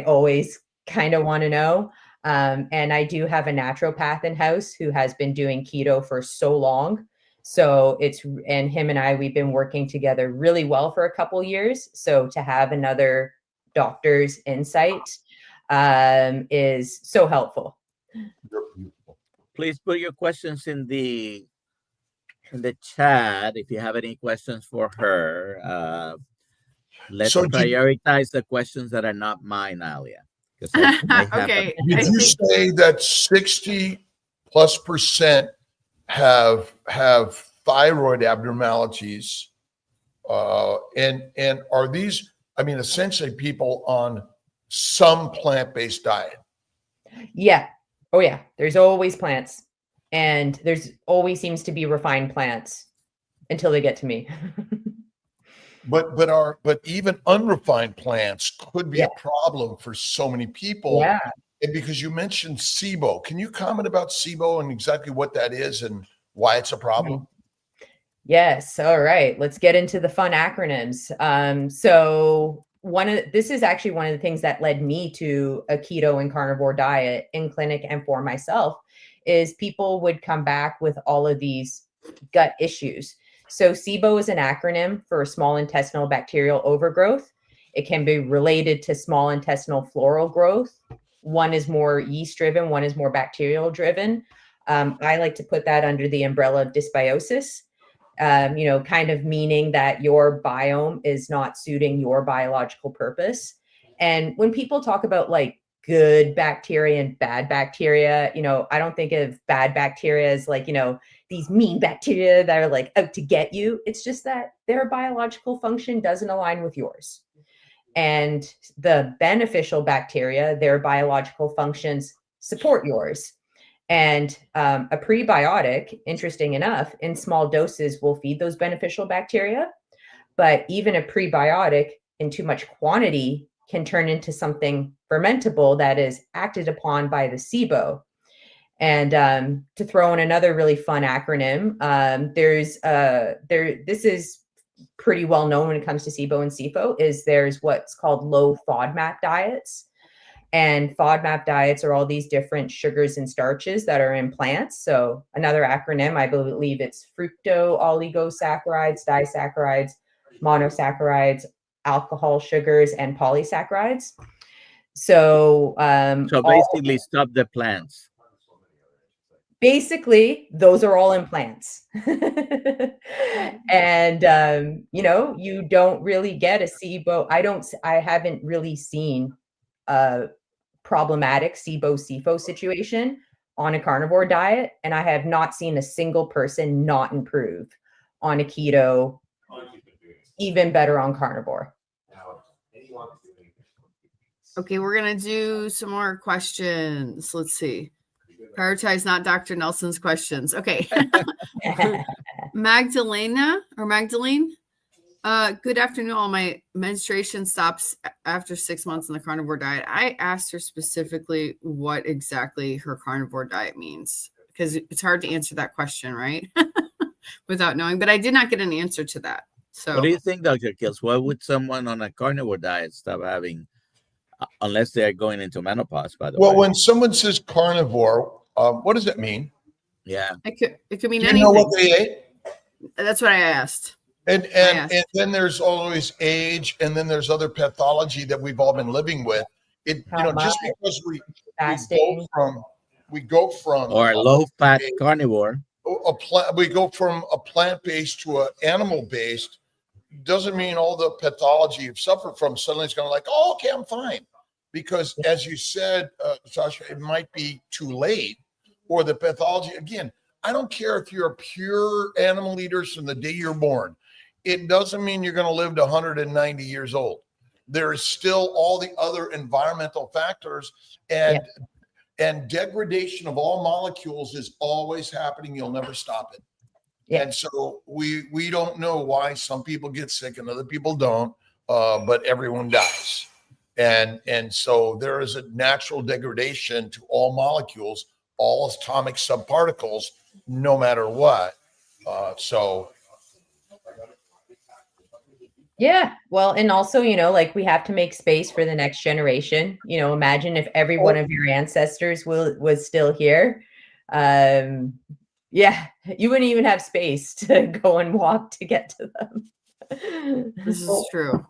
always kind of want to know. And I do have a naturopath in house who has been doing keto for so long. So and him and we've been working together really well for a couple years. So to have another doctor's insight is so helpful. Please put your questions in the chat if you have any questions for her. Let's prioritize the questions that are not mine, Alia. Okay. Did you say that 60+% have thyroid abnormalities? And are these, essentially people on some plant-based diet? Yeah. Oh yeah. There's always plants, and there's always seems to be refined plants until they get to me. But even unrefined plants could be a problem for so many people. Yeah. And because you mentioned SIBO, can you comment about SIBO and exactly what that is and why it's a problem? Yes. All right. Let's get into the fun acronyms. So this is actually one of the things that led me to a keto and carnivore diet in clinic and for myself, is people would come back with all of these gut issues. So SIBO is an acronym for small intestinal bacterial overgrowth. It can be related to small intestinal floral growth. One is more yeast driven, one is more bacterial driven. I like to put that under the umbrella of dysbiosis, kind of meaning that your biome is not suiting your biological purpose. And when people talk about like good bacteria and bad bacteria, I don't think of bad bacteria as like, these mean bacteria that are like out to get you. It's just that their biological function doesn't align with yours. And the beneficial bacteria, their biological functions support yours. And a prebiotic, interesting enough, in small doses will feed those beneficial bacteria. But even a prebiotic in too much quantity can turn into something fermentable that is acted upon by the SIBO. And to throw in another really fun acronym, this is pretty well known when it comes to SIBO and SIFO, is there's what's called low FODMAP diets. And FODMAP diets are all these different sugars and starches that are in plants. So another acronym, I believe it's fructo oligosaccharides, disaccharides, monosaccharides, alcohol sugars, and polysaccharides. So basically stop the plants. Basically, those are all in plants. And, you don't really get a SIBO. I haven't really seen a problematic SIBO-SIFO situation on a carnivore diet. And I have not seen a single person not improve on a keto, even better on carnivore. Okay, we're going to do some more questions. Let's see. Prioritize not Dr. Nelson's questions. Okay. Magdalene. Good afternoon. All my menstruation stops after 6 months on the carnivore diet. I asked her specifically what exactly her carnivore diet means, because it's hard to answer that question, right? Without knowing, but I did not get an answer to that. So what do you think, Dr. Kills? Why would someone on a carnivore diet stop having unless they're going into menopause, by the Well, way. when someone says carnivore, what does it mean? Yeah. It could mean Do you anything. know what they ate? That's what I asked. And asked. and then there's always age, and then there's other pathology that we've all been living with. Just because we go from Or low fat carnivore. we go from a plant based to an animal based, doesn't mean all the pathology you've suffered from suddenly is going to like, oh, okay, I'm fine. Because as you said, Natasha, it might be too late, or the pathology. Again, I don't care if you're a pure animal eater from the day you're born. It doesn't mean you're going to live to 190 years old. There is still all the other environmental factors, and degradation of all molecules is always happening. You'll never stop it. Yeah. And so we don't know why some people get sick and other people don't, but everyone dies. And so there is a natural degradation to all molecules, all atomic subparticles, no matter what. Yeah. Well, and also, like we have to make space for the next generation. Imagine if every one of your ancestors was still here. Yeah, you wouldn't even have space to go and walk to get to them. This is true.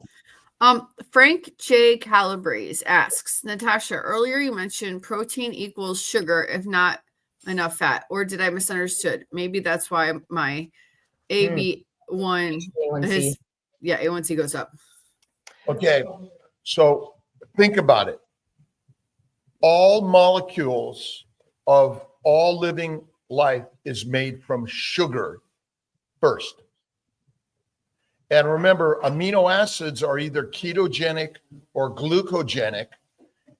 Frank J. Calabrese asks, Natasha, earlier you mentioned protein equals sugar if not enough fat, or did I misunderstood? Maybe that's why my AB1 A1C. A1C goes up. Okay, so think about it. All molecules of all living life is made from sugar first. And remember, amino acids are either ketogenic or glucogenic,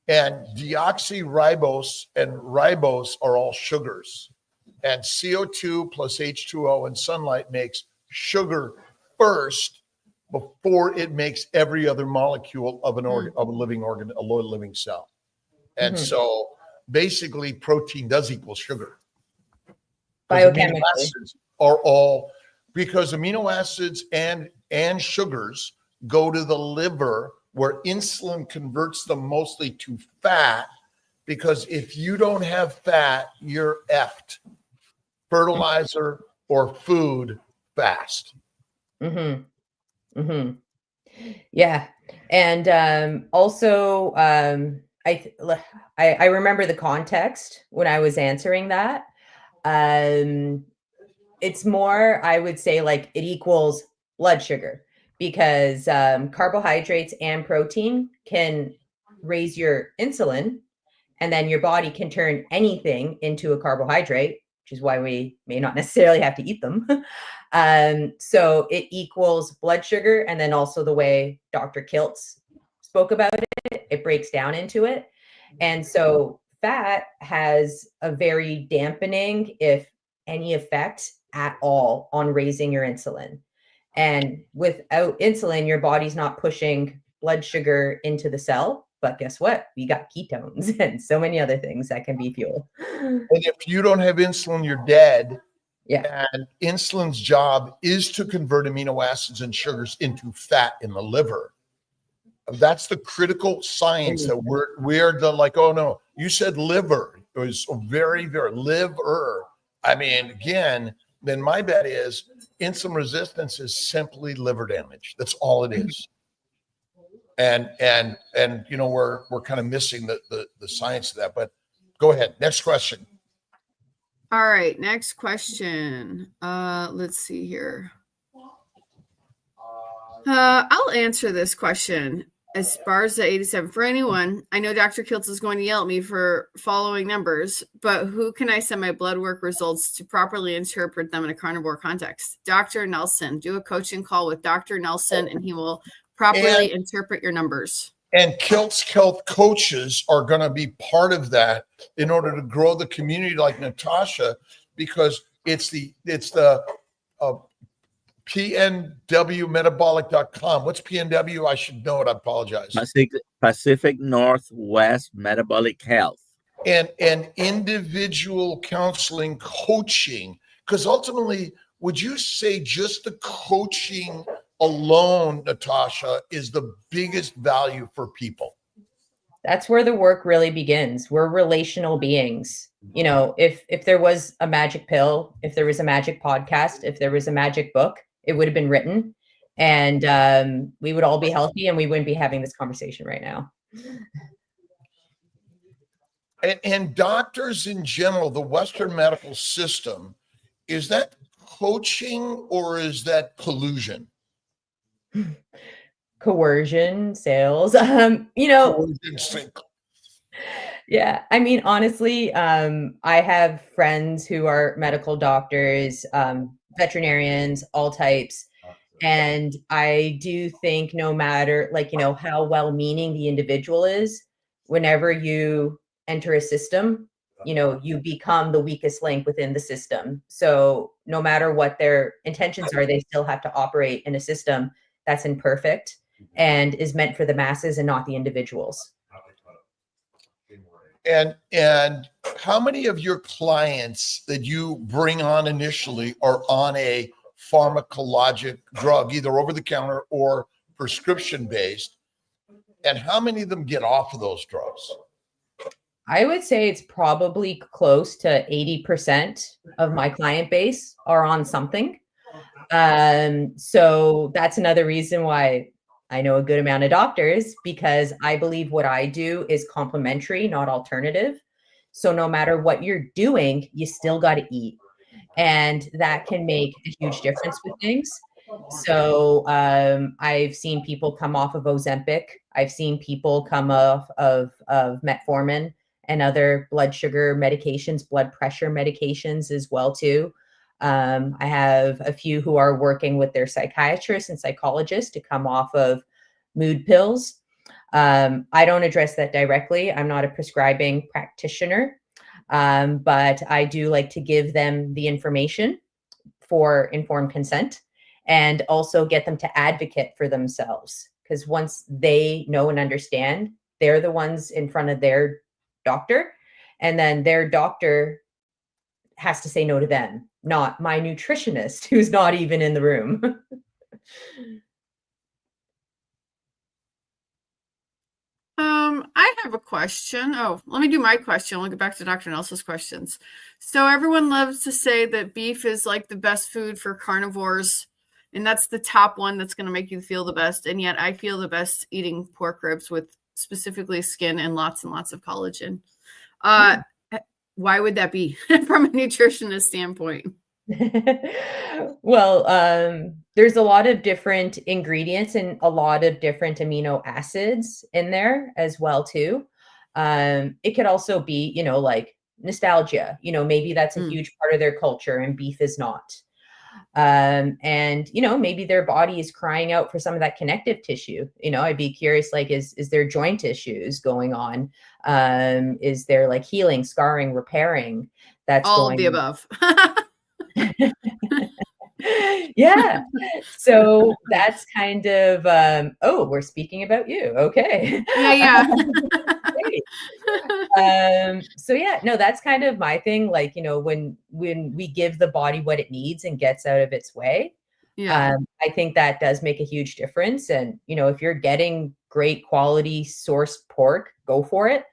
and deoxyribose and ribose are all sugars. And CO2 plus H2O and sunlight makes sugar first before it makes every other molecule of an organ, of a living organ, a living cell. And so basically protein does equal sugar. Biochemically. Amino acids are all, because amino acids and sugars go to the liver where insulin converts them mostly to fat, because if you don't have fat, you're effed. Fertilizer or food fast. Yeah. And also I remember the context when I was answering that. It's more, I would say, like it equals blood sugar, because carbohydrates and protein can raise your insulin, and then your body can turn anything into a carbohydrate, which is why we may not necessarily have to eat them. So it equals blood sugar. And then also the way Dr. Kiltz spoke about it, it breaks down into it. And so fat has a very dampening, if any effect at all, on raising your insulin. And without insulin, your body's not pushing blood sugar into the cell. But guess what? We got ketones and so many other things that can be fuel. And if you don't have insulin, you're dead. Yeah. And insulin's job is to convert amino acids and sugars into fat in the liver. That's the critical science that we're the like, oh no, you said liver. It was very, very liver. I mean, again, then my bet is insulin resistance is simply liver damage. That's all it is. And we're kind of missing the science of that. But go ahead. Next question. All right, next question. Let's see here. I'll answer this question. Esparza 87. For anyone, I know Dr. Kiltz is going to yell at me for following numbers, but who can I send my blood work results to properly interpret them in a carnivore context? Dr. Nelson. Do a coaching call with Dr. Nelson, and he will properly interpret your numbers. And Kiltz Health coaches are going to be part of that in order to grow the community like Natasha, because it's the PNWmetabolic.com. What's PNW? I should know it. I apologize. Pacific Northwest Metabolic Health. And individual counseling, coaching, because ultimately, would you say just the coaching alone, Natasha, is the biggest value for people? That's where the work really begins. We're relational beings. You know, if there was a magic pill, if there was a magic podcast, if there was a magic book, it would have been written, and we would all be healthy, and we wouldn't be having this conversation right now. And doctors in general, the Western medical system, is that coaching or is that collusion? Coercion, sales, yeah. I mean, honestly, I have friends who are medical doctors, veterinarians, all types. And I do think no matter how well-meaning the individual is, whenever you enter a system, you become the weakest link within the system. So no matter what their intentions are, they still have to operate in a system that's imperfect and is meant for the masses and not the individuals. And how many of your clients that you bring on initially are on a pharmacologic drug, either over the counter or prescription based? And how many of them get off of those drugs? I would say it's probably close to 80% of my client base are on something. So that's another reason why I know a good amount of doctors, because I believe what I do is complementary, not alternative. So no matter what you're doing, you still got to eat. And that can make a huge difference with things. So I've seen people come off of Ozempic. I've seen people come off of metformin and other blood sugar medications, blood pressure medications as well too. I have a few who are working with their psychiatrists and psychologists to come off of mood pills. I don't address that directly. I'm not a prescribing practitioner, but I do like to give them the information for informed consent and also get them to advocate for themselves. Because once they know and understand, they're the ones in front of their doctor, and then their doctor has to say no to them, not my nutritionist who's not even in the room. I have a question. Oh, let me do my question. We'll get back to Dr. Nelson's questions. So everyone loves to say that beef is like the best food for carnivores, and that's the top one that's going to make you feel the best. And yet I feel the best eating pork ribs with specifically skin and lots of collagen. Why would that be from a nutritionist standpoint? Well, there's a lot of different ingredients and a lot of different amino acids in there as well too. It could also be, like nostalgia, maybe that's a huge part of their culture and beef is not. And maybe their body is crying out for some of that connective tissue. I'd be curious, like, is there joint issues going on? Is there like healing, scarring, repairing? That's all of the above. Yeah. So that's kind of we're speaking about you. Okay. Yeah. So yeah, no, that's kind of my thing. Like, when we give the body what it needs and gets out of its way, I think that does make a huge difference. And if you're getting great quality sourced pork, go for it.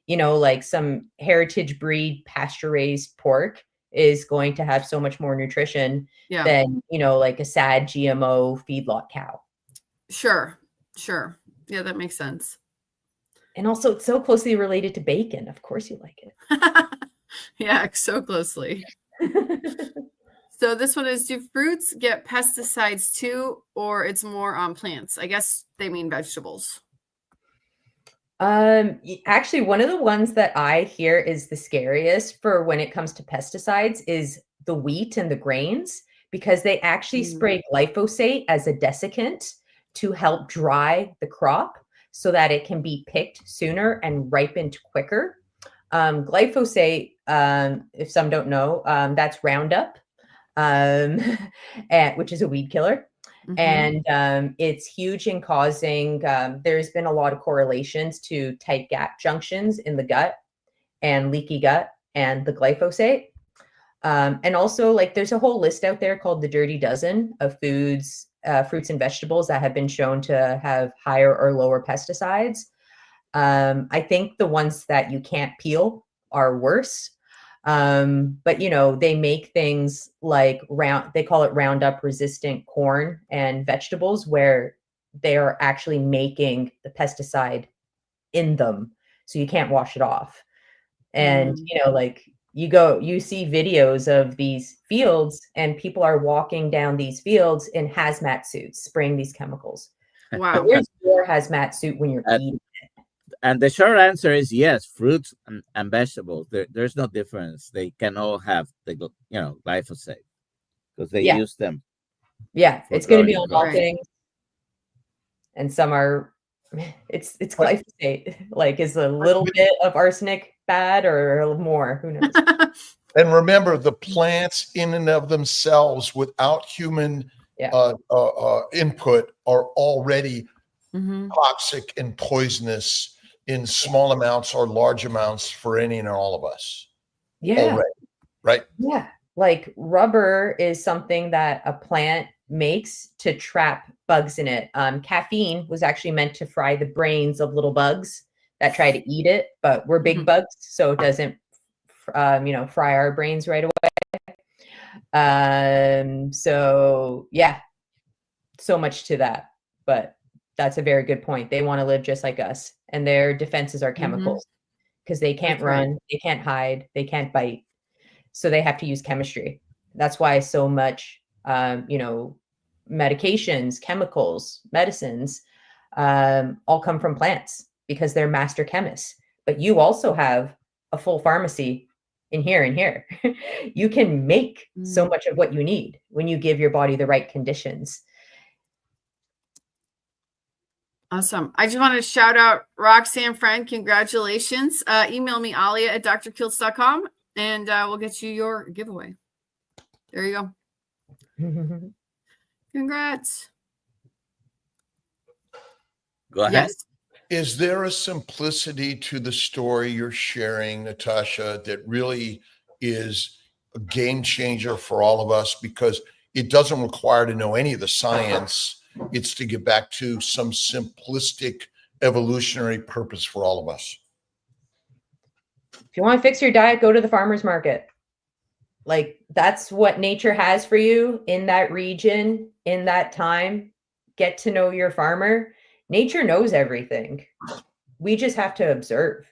Like some heritage breed pasture raised pork is going to have so much more nutrition than, like a sad GMO feedlot cow. Sure. Yeah, that makes sense. And also it's so closely related to bacon. Of course you like it. Yeah, so closely. So this one is, do fruits get pesticides too, or it's more on plants? I guess they mean vegetables. Actually, one of the ones that I hear is the scariest for when it comes to pesticides is the wheat and the grains, because they actually spray glyphosate as a desiccant to help dry the crop so that it can be picked sooner and ripened quicker. Glyphosate, if some don't know, that's Roundup, which is a weed killer. And it's huge in causing, there's been a lot of correlations to tight gap junctions in the gut and leaky gut and the glyphosate. And also, like, there's a whole list out there called the Dirty Dozen of foods, fruits and vegetables that have been shown to have higher or lower pesticides. I think the ones that you can't peel are worse. But they make things like they call it Roundup resistant corn and vegetables, where they are actually making the pesticide in them, so you can't wash it off. And like you see videos of these fields, and people are walking down these fields in hazmat suits spraying these chemicals. Wow. But where's your hazmat suit when you're eating? And the short answer is yes, fruits and vegetables. There's no difference. They can all have the glyphosate because they use them. Yeah, it's going to be on all Right. things, and some are. It's glyphosate. Like, is a little bit of arsenic bad or more? Who knows? And remember, the plants in and of themselves, without human input, are already toxic and poisonous in small amounts or large amounts for any and all of us. Yeah. Already, right? Yeah. Like rubber is something that a plant makes to trap bugs in it. Caffeine was actually meant to fry the brains of little bugs that try to eat it, but we're big bugs, so it doesn't, fry our brains right away. So yeah, so much to that, but that's a very good point. They want to live just like us, and their defenses are chemicals because they can't run, they can't hide, they can't bite. So they have to use chemistry. That's why so much, medications, chemicals, medicines, all come from plants because they're master chemists. But you also have a full pharmacy in here and here. You can make so much of what you need when you give your body the right conditions. Awesome. I just want to shout out Roxanne Friend. Congratulations. Email me, Alia at drkiltz.com, and we'll get you your giveaway. There you go. Congrats. Go ahead. Yes. Is there a simplicity to the story you're sharing, Natasha, that really is a game changer for all of us? Because it doesn't require to know any of the science. It's to get back to some simplistic evolutionary purpose for all of us. If you want to fix your diet, go to the farmer's market. Like, that's what nature has for you in that region, in that time. Get to know your farmer. Nature knows everything. We just have to observe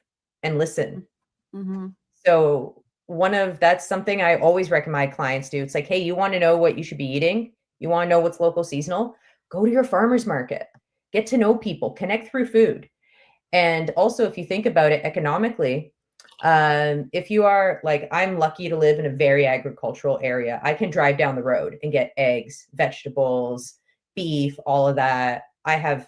and listen. So that's something I always recommend clients do. It's like, hey, you want to know what you should be eating? You want to know what's local seasonal? Go to your farmer's market. Get to know people, connect through food. And also, if you think about it economically, if you are like, I'm lucky to live in a very agricultural area. I can drive down the road and get eggs, vegetables, beef, all of that. I have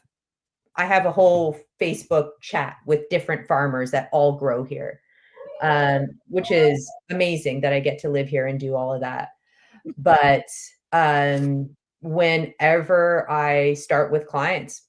a whole Facebook chat with different farmers that all grow here, which is amazing that I get to live here and do all of that. But whenever I start with clients,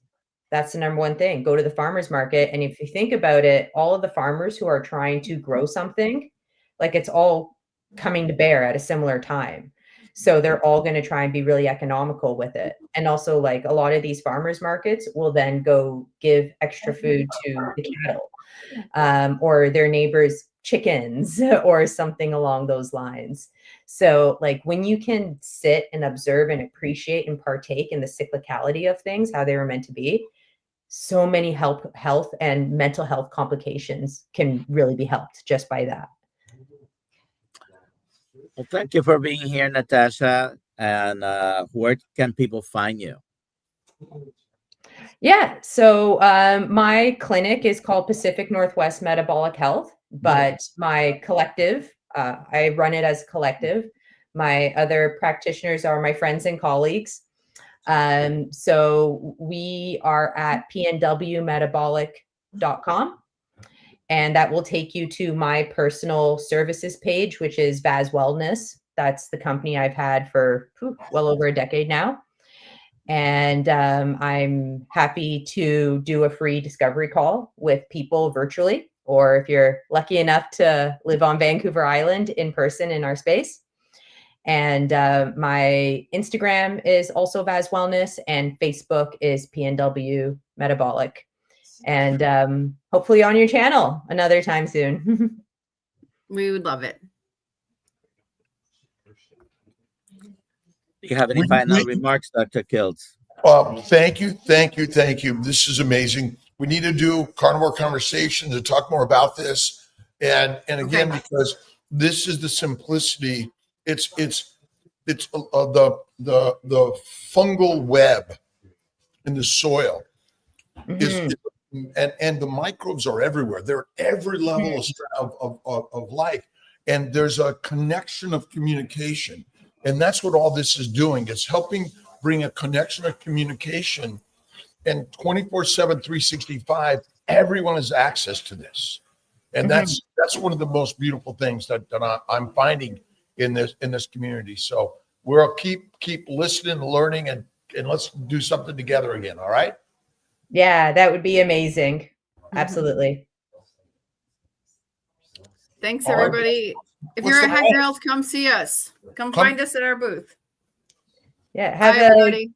that's the number one thing. Go to the farmer's market. And if you think about it, all of the farmers who are trying to grow something, like, it's all coming to bear at a similar time. So they're all going to try and be really economical with it. And also, like, a lot of these farmers markets will then go give extra food to the cattle, or their neighbors' chickens or something along those lines. So, like, when you can sit and observe and appreciate and partake in the cyclicality of things, how they were meant to be, so many health and mental health complications can really be helped just by that. Well, thank you for being here, Natasha. And where can people find you? Yeah, so my clinic is called Pacific Northwest Metabolic Health, but my collective, I run it as a collective. My other practitioners are my friends and colleagues. So we are at pnwmetabolic.com, and that will take you to my personal services page, which is Vaz Wellness. That's the company I've had for well over a decade now. And I'm happy to do a free discovery call with people virtually, or if you're lucky enough to live on Vancouver Island, in person in our space. And my Instagram is also Vaz Wellness, and Facebook is PNW Metabolic. and hopefully on your channel another time soon. We would love it. Do you have any final remarks, Dr. Kiltz? Thank you. This is amazing. We need to do carnivore conversation to talk more about this. And again, because this is the simplicity, it's the fungal web in the soil is and the microbes are everywhere. They're at every level of life. And there's a connection of communication. And that's what all this is doing. It's helping bring a connection of communication. And 24/7, 365, everyone has access to this. And that's one of the most beautiful things that I'm finding in this community. So we'll keep listening, learning, and let's do something together again. All right. Yeah, that would be amazing. Absolutely. Thanks, All right. everybody. If What's you're the at Hack Your plan? Health, come see us. Come find us at our booth. Yeah. Bye, everybody.